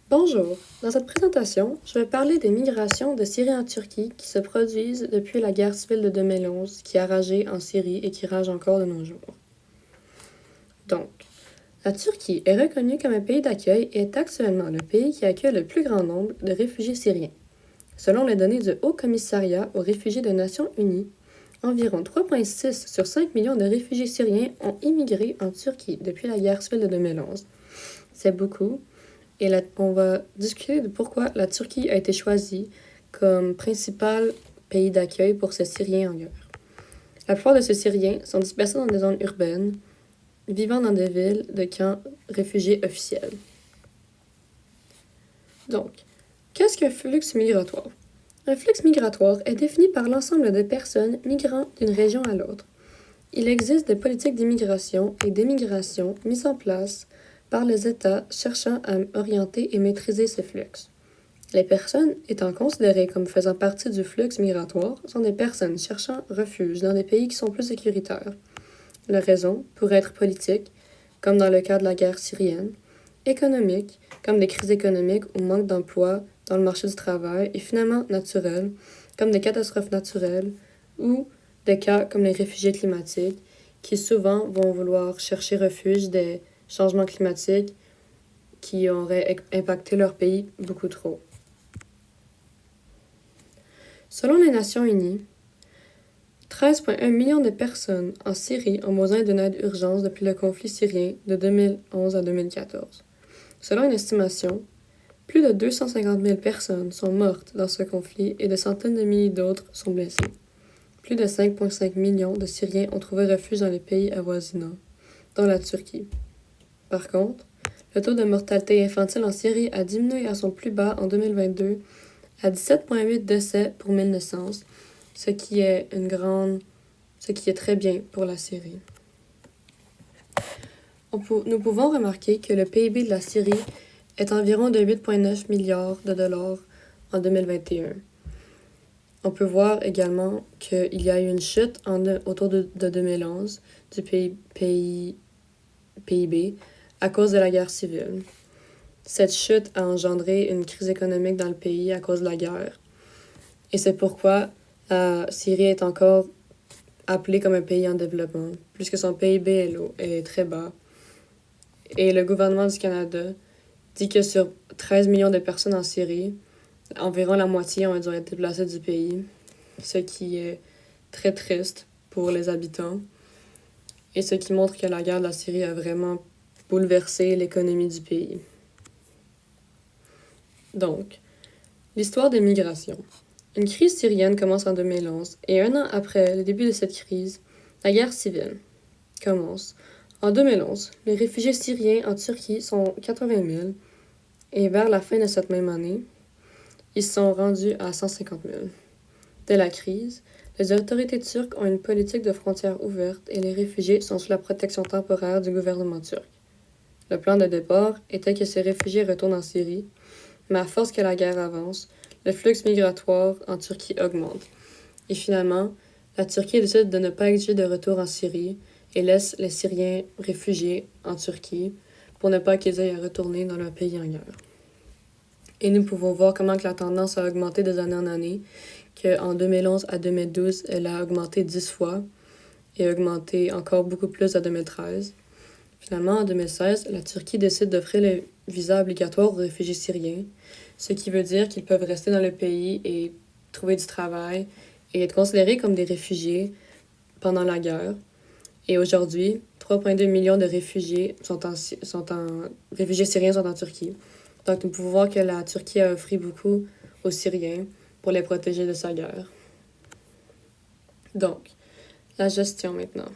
Bonjour, dans cette présentation, je vais parler des migrations de Syrie en Turquie qui se produisent depuis la guerre civile de 2011 qui a ragé en Syrie et qui rage encore de nos jours. Donc, la Turquie est reconnue comme un pays d'accueil et est actuellement le pays qui accueille le plus grand nombre de réfugiés syriens. Selon les données du Haut Commissariat aux réfugiés des Nations Unies, environ 3,6 sur 5 millions de réfugiés syriens ont immigré en Turquie depuis la guerre civile de 2011. C'est beaucoup. Et là, on va discuter de pourquoi la Turquie a été choisie comme principal pays d'accueil pour ces Syriens en guerre. La plupart de ces Syriens sont dispersés dans des zones urbaines, vivant dans des villes de camps réfugiés officiels. Donc, qu'est-ce qu'un flux migratoire? Un flux migratoire est défini par l'ensemble des personnes migrant d'une région à l'autre. Il existe des politiques d'immigration et d'émigration mises en place par les États cherchant à orienter et maîtriser ces flux. Les personnes étant considérées comme faisant partie du flux migratoire sont des personnes cherchant refuge dans des pays qui sont plus sécuritaires. La raison pourrait être politique, comme dans le cas de la guerre syrienne, économique, comme des crises économiques ou manque d'emploi dans le marché du travail, et finalement naturelle, comme des catastrophes naturelles ou des cas comme les réfugiés climatiques, qui souvent vont vouloir chercher refuge des changements climatiques qui auraient impacté leur pays beaucoup trop. Selon les Nations Unies, 13,1 millions de personnes en Syrie ont besoin d'une aide urgente depuis le conflit syrien de 2011 à 2014. Selon une estimation, plus de 250 000 personnes sont mortes dans ce conflit et des centaines de milliers d'autres sont blessées. Plus de 5,5 millions de Syriens ont trouvé refuge dans les pays avoisinants, dont la Turquie. Par contre, le taux de mortalité infantile en Syrie a diminué à son plus bas en 2022 à 17,8 décès pour 1000 naissances, ce qui est très bien pour la Syrie. Nous pouvons remarquer que le PIB de la Syrie est environ de 8,9 milliards de dollars en 2021. On peut voir également qu'il y a eu une chute autour de 2011 du PIB à cause de la guerre civile. Cette chute a engendré une crise économique dans le pays à cause de la guerre. Et c'est pourquoi la Syrie est encore appelée comme un pays en développement, puisque son PIB est très bas. Et le gouvernement du Canada dit que sur 13 millions de personnes en Syrie, environ la moitié ont dû être déplacées du pays, ce qui est très triste pour les habitants et ce qui montre que la guerre de la Syrie a vraiment bouleversé l'économie du pays. Donc, l'histoire des migrations. Une crise syrienne commence en 2011 et un an après le début de cette crise, la guerre civile commence. En 2011, les réfugiés syriens en Turquie sont 80 000 et vers la fin de cette même année, ils sont rendus à 150 000. Dès la crise, les autorités turques ont une politique de frontières ouverte et les réfugiés sont sous la protection temporaire du gouvernement turc. Le plan de départ était que ces réfugiés retournent en Syrie, mais à force que la guerre avance, le flux migratoire en Turquie augmente. Et finalement, la Turquie décide de ne pas exiger de retour en Syrie et laisse les Syriens réfugiés en Turquie pour ne pas qu'ils aient à retourner dans leur pays en guerre. Et nous pouvons voir comment que la tendance a augmenté des années en année, qu'en 2011 à 2012, elle a augmenté 10 fois et augmenté encore beaucoup plus en 2013. Finalement, en 2016, la Turquie décide d'offrir le visa obligatoire aux réfugiés syriens, ce qui veut dire qu'ils peuvent rester dans le pays et trouver du travail et être considérés comme des réfugiés pendant la guerre. Et aujourd'hui, 3,2 millions de réfugiés réfugiés syriens sont en Turquie. Donc, nous pouvons voir que la Turquie a offert beaucoup aux Syriens pour les protéger de sa guerre. Donc, la gestion maintenant.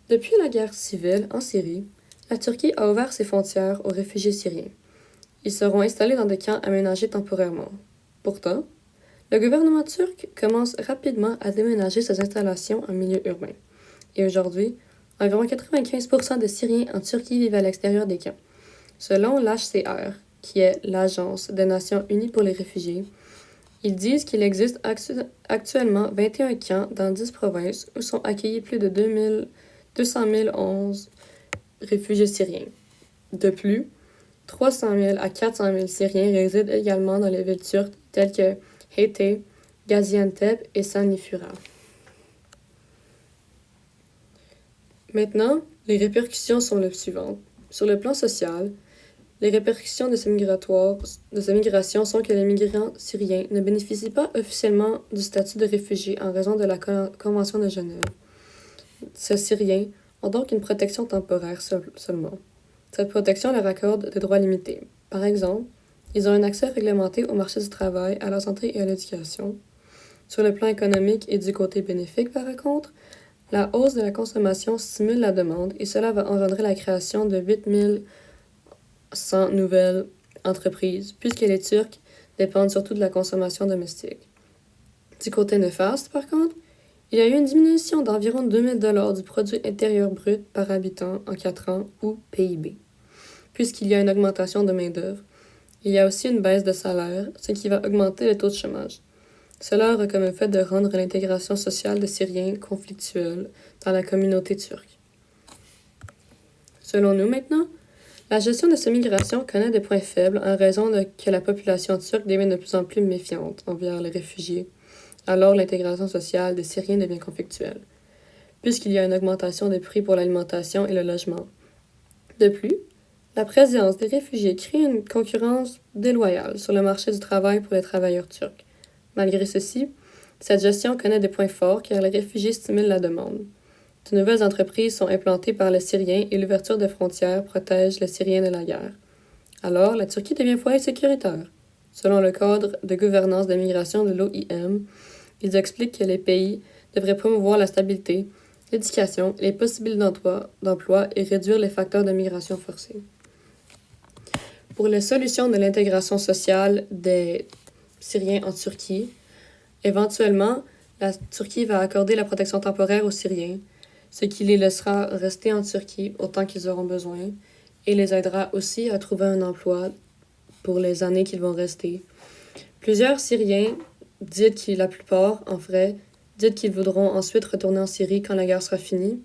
Depuis la guerre civile en Syrie, la Turquie a ouvert ses frontières aux réfugiés syriens. Ils seront installés dans des camps aménagés temporairement. Pourtant, le gouvernement turc commence rapidement à déménager ses installations en milieu urbain. Et aujourd'hui, environ 95% des Syriens en Turquie vivent à l'extérieur des camps. Selon l'HCR, qui est l'Agence des Nations Unies pour les réfugiés, ils disent qu'il existe actuellement 21 camps dans 10 provinces où sont accueillis plus de 200 011 réfugiés syriens. De plus, 300 000 à 400 000 Syriens résident également dans les villes turques telles que Hatay, Gaziantep et Sanlifura. Maintenant, les répercussions sont les suivantes. Sur le plan social, les répercussions de ces migrations sont que les migrants syriens ne bénéficient pas officiellement du statut de réfugié en raison de la Convention de Genève. Ces Syriens ont donc une protection temporaire seulement. Cette protection leur accorde des droits limités. Par exemple, ils ont un accès réglementé au marché du travail, à la santé et à l'éducation. Sur le plan économique et du côté bénéfique, par contre, la hausse de la consommation stimule la demande et cela va engendrer la création de 8100 nouvelles entreprises, puisque les Turcs dépendent surtout de la consommation domestique. Du côté néfaste, par contre, il y a eu une diminution d'environ 2000 $ du produit intérieur brut par habitant en 4 ans, ou PIB. Puisqu'il y a une augmentation de main-d'œuvre, il y a aussi une baisse de salaire, ce qui va augmenter le taux de chômage. Cela aura comme effet de rendre l'intégration sociale des Syriens conflictuelle dans la communauté turque. Selon nous maintenant, la gestion de ces migrations connaît des points faibles en raison de que la population turque devient de plus en plus méfiante envers les réfugiés. Alors l'intégration sociale des Syriens devient conflictuelle, puisqu'il y a une augmentation des prix pour l'alimentation et le logement. De plus, la présence des réfugiés crée une concurrence déloyale sur le marché du travail pour les travailleurs turcs. Malgré ceci, cette gestion connaît des points forts car les réfugiés stimulent la demande. De nouvelles entreprises sont implantées par les Syriens et l'ouverture de frontières protège les Syriens de la guerre. Alors, la Turquie devient foyer sécuritaire. Selon le cadre de gouvernance des migrations de l'OIM, ils expliquent que les pays devraient promouvoir la stabilité, l'éducation, les possibilités d'emploi et réduire les facteurs de migration forcée. Pour les solutions de l'intégration sociale des Syriens en Turquie, éventuellement, la Turquie va accorder la protection temporaire aux Syriens, ce qui les laissera rester en Turquie autant qu'ils auront besoin et les aidera aussi à trouver un emploi pour les années qu'ils vont rester. Plusieurs Syriens, la plupart en vrai, disent qu'ils voudront ensuite retourner en Syrie quand la guerre sera finie,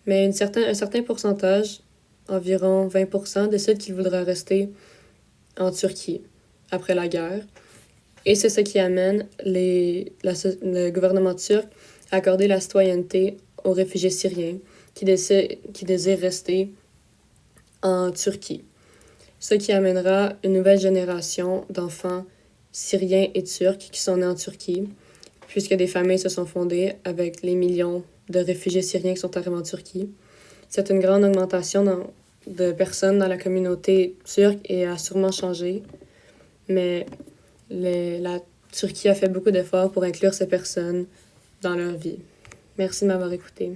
mais un certain pourcentage, environ 20%, décident qu'ils voudraient rester en Turquie après la guerre. Et c'est ce qui amène le gouvernement turc à accorder la citoyenneté aux réfugiés syriens qui désirent rester en Turquie. Ce qui amènera une nouvelle génération d'enfants syriens et turcs qui sont nés en Turquie, puisque des familles se sont fondées avec les millions de réfugiés syriens qui sont arrivés en Turquie. C'est une grande augmentation de personnes dans la communauté turque et a sûrement changé, mais la Turquie a fait beaucoup d'efforts pour inclure ces personnes dans leur vie. Merci de m'avoir écouté.